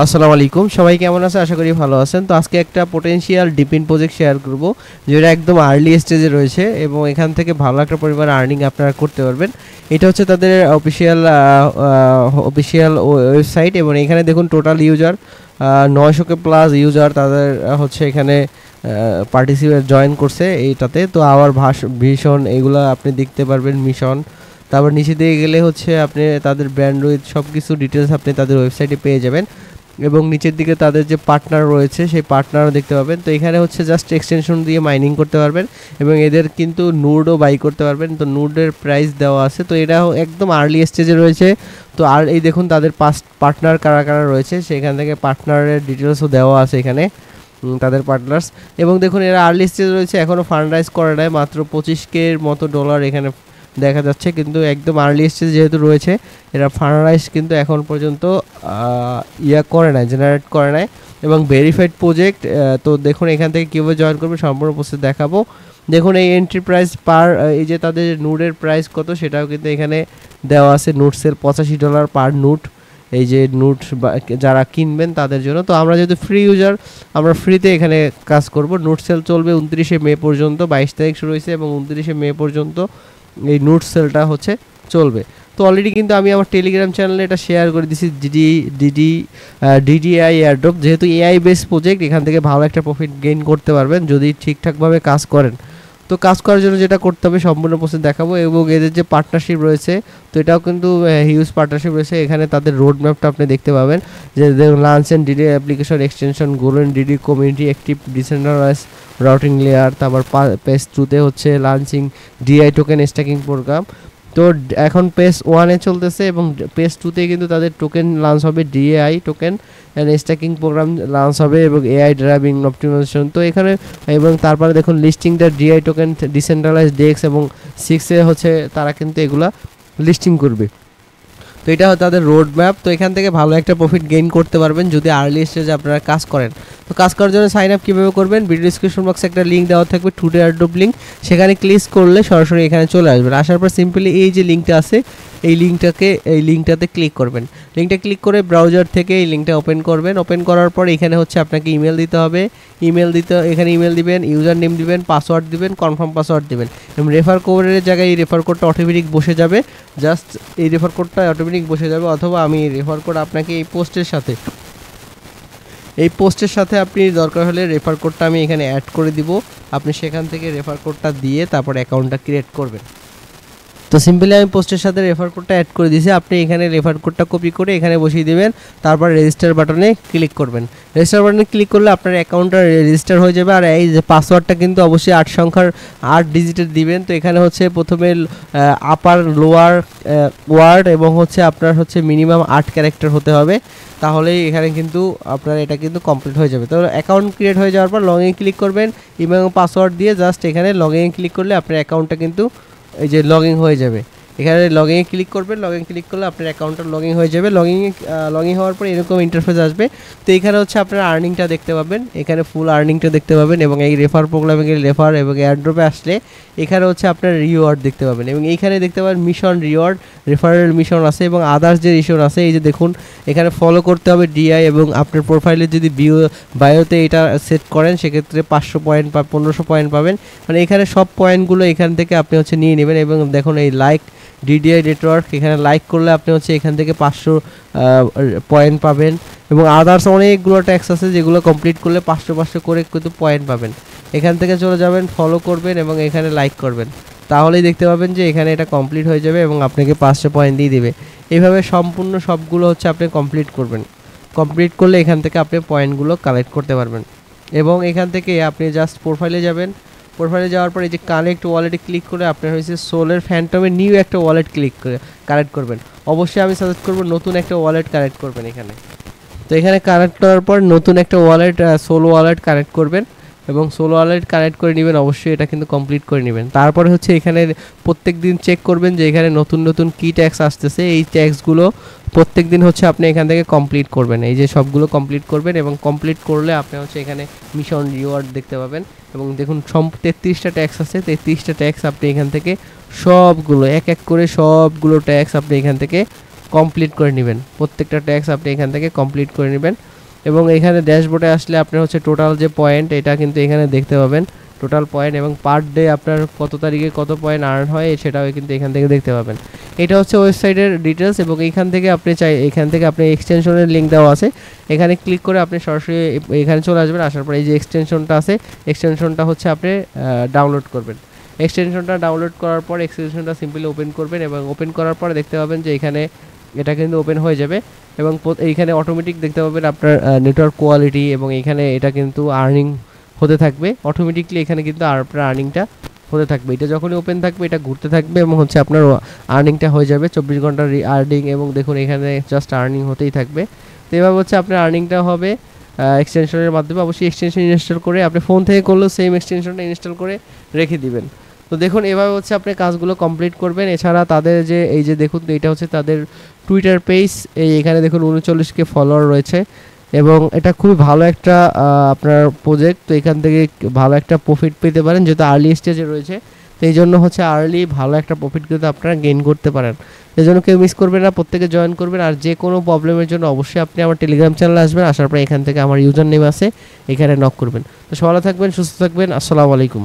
আসসালামু আলাইকুম, সবাই কেমন আছে? আশা করি ভালো আছেন। তো আজকে একটা পোটেনশিয়াল ডিপিন প্রজেক্ট শেয়ার করব, যেটা একদম আর্লি স্টেজে রয়েছে এবং এখান থেকে ভালো একটা পরিমাণ আর্নিং আপনারা করতে পারবেন। এটা হচ্ছে তাদের অফিসিয়াল ওয়েবসাইট এবং এখানে দেখুন total user 900 k plus user তাদের হচ্ছে এখানে পার্টিসিপেট জয়েন করছে এইটাতে। তো আবার ভীষণ এগুলো আপনি দেখতে পারবেন, মিশন। তারপর নিচে দিয়ে গেলে হচ্ছে আপনি তাদের ব্যান্ডউইথ সব কিছু ডিটেলস আপনি তাদের ওয়েবসাইটে পেয়ে যাবেন এবং নিচের দিকে তাদের যে পার্টনার রয়েছে সেই পার্টনারও দেখতে পাবেন। তো এখানে হচ্ছে জাস্ট এক্সটেনশন দিয়ে মাইনিং করতে পারবেন এবং এদের কিন্তু নুডও বাই করতে পারবেন। তো নুডের প্রাইস দেওয়া আছে, তো এটা একদম আর্লি স্টেজে রয়েছে। তো আর এই দেখুন তাদের পার্টনার কারা কারা রয়েছে, সেখান থেকে পার্টনারের ডিটেলসও দেওয়া আছে এখানে, তাদের পার্টনার্স। এবং দেখুন এরা আর্লি স্টেজে রয়েছে, এখনও ফান্ড রাইজ করে নেয়, মাত্র 25K মতো ডলার এখানে দেখা যাচ্ছে। কিন্তু একদম আর্লি স্টেজ যেহেতু রয়েছে, এরা ফান্ডরাইজ কিন্তু এখন পর্যন্ত করে নাই, জেনারেট করে নাই এবং ভেরিফাইড প্রজেক্ট। তো দেখুন এখান থেকে কীভাবে জয়েন করবে সম্পূর্ণ প্রসেস দেখাবো। দেখুন এই এন্ট্রি প্রাইস পার, এই যে তাদের নুডের প্রাইস কত সেটাও কিন্তু এখানে দেওয়া আছে। নুট সেল $85 পার নুট, এই যে নুট যারা কিনবেন তাদের জন্য। তো আমরা যেহেতু ফ্রি ইউজার, আমরা ফ্রিতে এখানে কাজ করব। নুট সেল চলবে 29 মে পর্যন্ত, 22 তারিখ শুরু হয়েছে এবং 29 মে পর্যন্ত এই নোট সেলটা হচ্ছে চলবে। তো অলরেডি কিন্তু আমি আমার টেলিগ্রাম চ্যানেলে এটা শেয়ার করে দিছি, ডিডিআই এয়ারড্রপ। যেহেতু এআই বেস প্রজেক্ট, এখান থেকে ভালো একটা প্রফিট গেইন করতে পারবেন যদি ঠিকঠাকভাবে কাজ করেন। তো কাজ করার জন্য যেটা করতে হবে সম্পূর্ণ প্রসেস দেখাবো এবং এদের যে পার্টনারশিপ রয়েছে, তো এটাও কিন্তু হিউজ পার্টনারশিপ রয়েছে। এখানে তাদের রোড ম্যাপটা আপনি দেখতে পাবেন, যে launch and DD application extension, golden DD community active decentralise routing layer, তারপর পেজ 2তে হচ্ছে launching DI token staking program. তো এখন পেজ 1-এ চলতেছে এবং পেজ 2তে কিন্তু তাদের টোকেন লঞ্চ হবে, DAI token and staking program launch হবে এবং এআই ড্রাইভিং অপটিমাইজেশন। তো এখানে এবং তারপরে দেখুন listing the DI token decentralize DEX এবং 6-এ হচ্ছে তারা কিন্তু এগুলা লিস্টিং করবে। তো এটা হচ্ছে তাদের রোড ম্যাপ। তো এখান থেকে ভালো একটা প্রফিট গেইন করতে পারবেন যদি আর্লি স্টেজে আপনারা কাজ করেন। তো কাজ করার জন্য সাইন আপ কীভাবে করবেন, ভিডিও ডিসক্রিপশন বক্সে একটা লিঙ্ক দেওয়া থাকবে, টুডে এয়ারড্রপ লিঙ্ক। সেখানে ক্লিক করলে সরাসরি এখানে চলে আসবেন। আসার পর সিম্পলি এই যে লিঙ্কটা আছে, এই লিঙ্কটাতে ক্লিক করবেন। লিঙ্কটা ক্লিক করে ব্রাউজার থেকে এই লিঙ্কটা ওপেন করবেন। ওপেন করার পর এখানে হচ্ছে আপনাকে ইমেল দিতে হবে। এখানে ইমেল দিবেন, ইউজার নেম দিবেন, পাসওয়ার্ড দিবেন, কনফার্ম পাসওয়ার্ড দিবেন এবং রেফার কোডের জায়গায় এই রেফার কোডটা অটোমেটিক বসে যাবে। জাস্ট এই রেফার কোডটা অটোমেটিক বসে যাবে, অথবা আমি রেফার কোড আপনাকে এই পোস্টের সাথে আপনি দরকার হলে রেফার কোডটা আমি এখানে অ্যাড করে দিব। আপনি সেখান থেকে রেফার কোডটা দিয়ে তারপর অ্যাকাউন্টটা ক্রিয়েট করবেন। তো সিম্পলি আমি পোস্টের সাথে রেফার কোডটা অ্যাড করে দিয়েছি। আপনি এখানে রেফার কোডটা কপি করে এখানে বসিয়ে দেবেন, তারপর রেজিস্টার বাটনে ক্লিক করবেন। রেজিস্টার বাটনে ক্লিক করলে আপনার অ্যাকাউন্টটা রেজিস্টার হয়ে যাবে। আর এই যে পাসওয়ার্ডটা কিন্তু অবশ্যই 8 সংখ্যার 8 ডিজিটের দিবেন। তো এখানে হচ্ছে প্রথমে আপার লোয়ার ওয়ার্ড এবং হচ্ছে আপনার হচ্ছে মিনিমাম 8 ক্যারেক্টার হতে হবে, তাহলেই এখানে কিন্তু আপনার এটা কিন্তু কমপ্লিট হয়ে যাবে। তো অ্যাকাউন্ট ক্রিয়েট হয়ে যাওয়ার পর লগ ইন ক্লিক করবেন এবং পাসওয়ার্ড দিয়ে জাস্ট এখানে লগ ইন ক্লিক করলে আপনার অ্যাকাউন্টটা কিন্তু এই যে লগ ইন হয়ে যাবে। এখানে লগ ইন ক্লিক করবেন, লগ ইন ক্লিক করলে আপনার অ্যাকাউন্টটা লগ ইন হয়ে যাবে। লগ ইন হওয়ার পর এরকম ইন্টারফেস আসবে। তো এখানে হচ্ছে আপনার আর্নিংটা দেখতে পাবেন, এখানে ফুল আর্নিংটা দেখতে পাবেন এবং এই রেফার প্রোগ্রামে গেলে রেফার এবং এয়ারড্রপে আসলে এখানে হচ্ছে আপনার রিওয়ার্ড দেখতে পাবেন এবং এইখানে দেখতে পাবেন মিশন রিওয়ার্ড, রেফারেল মিশন আছে এবং আদার্স যে মিশন আছে। এই যে দেখুন এখানে ফলো করতে হবে ডিআই এবং আপনার প্রোফাইলে যদি বায়োতে এটা সেট করেন সেক্ষেত্রে 500 পয়েন্ট বা 1500 পয়েন্ট পাবেন। মানে এখানে সব পয়েন্টগুলো এখান থেকে আপনি হচ্ছে নিয়ে নেবেন এবং দেখুন এই লাইক ডিডিআই নেটওয়ার্ক, এখানে লাইক করলে আপনি হচ্ছে এখান থেকে 500 পয়েন্ট পাবেন এবং আদার্স অনেকগুলো ট্যাক্স আছে যেগুলো কমপ্লিট করলে 500 করে কিন্তু পয়েন্ট পাবেন। এখান থেকে চলে যাবেন, ফলো করবেন এবং এখানে লাইক করবেন, তাহলেই দেখতে পাবেন যে এখানে এটা কমপ্লিট হয়ে যাবে এবং আপনাকে 500 পয়েন্ট দিয়ে দিবে। এইভাবে সম্পূর্ণ সবগুলো হচ্ছে আপনি কমপ্লিট করবেন। কমপ্লিট করলে এখান থেকে আপনি পয়েন্টগুলো কালেক্ট করতে পারবেন এবং এখান থেকে আপনি জাস্ট প্রোফাইলে যাবেন। প্রোফাইলে যাওয়ার পর এই যে কানেক্ট ওয়ালেটে ক্লিক করে আপনার হয়েছে সোলের ফ্যান্টমে নিউ একটা ওয়ালেট কানেক্ট করবেন। অবশ্যই আমি সাজেস্ট করবো নতুন একটা ওয়ালেট কানেক্ট করবেন এখানে। তো এখানে কানেক্ট করার পর নতুন একটা ওয়ালেট সোল ওয়ালেট কানেক্ট করবেন এবং সোল ওয়ালেট কানেক্ট করে নেবেন। অবশ্যই এটা কিন্তু কমপ্লিট করে নেবেন। তারপরে হচ্ছে এখানে প্রত্যেক দিন চেক করবেন যে এখানে নতুন নতুন কী ট্যাক্স আসতেছে। এই ট্যাক্সগুলো প্রত্যেক দিন হচ্ছে আপনি এখান থেকে কমপ্লিট করবেন। এই যে সবগুলো কমপ্লিট করবেন এবং কমপ্লিট করলে আপনি হচ্ছে এখানে মিশন রিওয়ার্ড দেখতে পাবেন এবং দেখুন 33টা ট্যাক্স আছে। 33টা ট্যাক্স আপনি এখান থেকে সবগুলো এক এক করে সবগুলো ট্যাক্স আপনি এখান থেকে কমপ্লিট করে নেবেন। প্রত্যেকটা ট্যাক্স আপনি এখান থেকে কমপ্লিট করে নেবেন এবং এখানে ড্যাশবোর্ডে আসলে আপনার হচ্ছে টোটাল যে পয়েন্ট এটা কিন্তু এখানে দেখতে পাবেন, টোটাল পয়েন্ট এবং পার ডে আপনার কত তারিখে কত পয়েন্ট আর্ন হয় সেটাও কিন্তু এখান থেকে দেখতে পাবেন। এটা হচ্ছে ওয়েবসাইটের ডিটেলস এবং এখান থেকে আপনি এখান থেকে আপনি এক্সটেনশনের লিঙ্ক দেওয়া আছে, এখানে ক্লিক করে আপনি সরাসরি এখানে চলে আসবেন। আসার পরে এই যে এক্সটেনশনটা আছে, এক্সটেনশনটা হচ্ছে আপনি ডাউনলোড করবেন। এক্সটেনশনটা ডাউনলোড করার পর এক্সটেনশনটা সিম্পলি ওপেন করবেন এবং ওপেন করার পরে দেখতে পাবেন যে এখানে এটা কিন্তু ওপেন হয়ে যাবে এবং এইখানে অটোমেটিক দেখতে পাবেন আপনার নেটওয়ার্ক কোয়ালিটি এবং এখানে এটা কিন্তু আর্নিং হতে থাকবে অটোমেটিকলি, এখানে কিন্তু আপনার আর্নিংটা হতে থাকবে। এটা যখনই ওপেন থাকবে এটা ঘুরতে থাকবে এবং হচ্ছে আপনার আর্নিংটা হয়ে যাবে 24 ঘন্টার আর্নিং এবং দেখুন এখানে জাস্ট আর্নিং হতেই থাকবে। তো এভাবে হচ্ছে আপনার আর্নিংটা হবে এক্সটেনশনের মাধ্যমে। অবশ্যই এক্সটেনশন ইনস্টল করে আপনি ফোন থেকে করলেও সেম এক্সটেনশনটা ইনস্টল করে রেখে দিবেন। তো দেখুন এভাবে হচ্ছে আপনি কাজগুলো কমপ্লিট করবেন। এছাড়া তাদের যে এই যে দেখুন এটা হচ্ছে তাদের টুইটার পেজ, এখানে দেখুন 39K ফলোয়ার রয়েছে এবং এটা খুবই ভালো একটা আপনার প্রজেক্ট। তো এখান থেকে ভালো একটা প্রফিট পেতে পারেন যেহেতু আর্লি স্টেজে রয়েছে, তো এই জন্য হচ্ছে আর্লি ভালো একটা প্রফিট কিন্তু আপনারা গেইন করতে পারেন। এই জন্য কেউ মিস করবেন না, প্রত্যেকে জয়েন করবেন। আর যে কোনো প্রবলেমের জন্য অবশ্যই আপনি আমার টেলিগ্রাম চ্যানেলে আসবেন, আসার পরে এখান থেকে আমার ইউজার নেম আছে এখানে নক করবেন। তো সবাই থাকবেন, সুস্থ থাকবেন, আসসালামু আলাইকুম।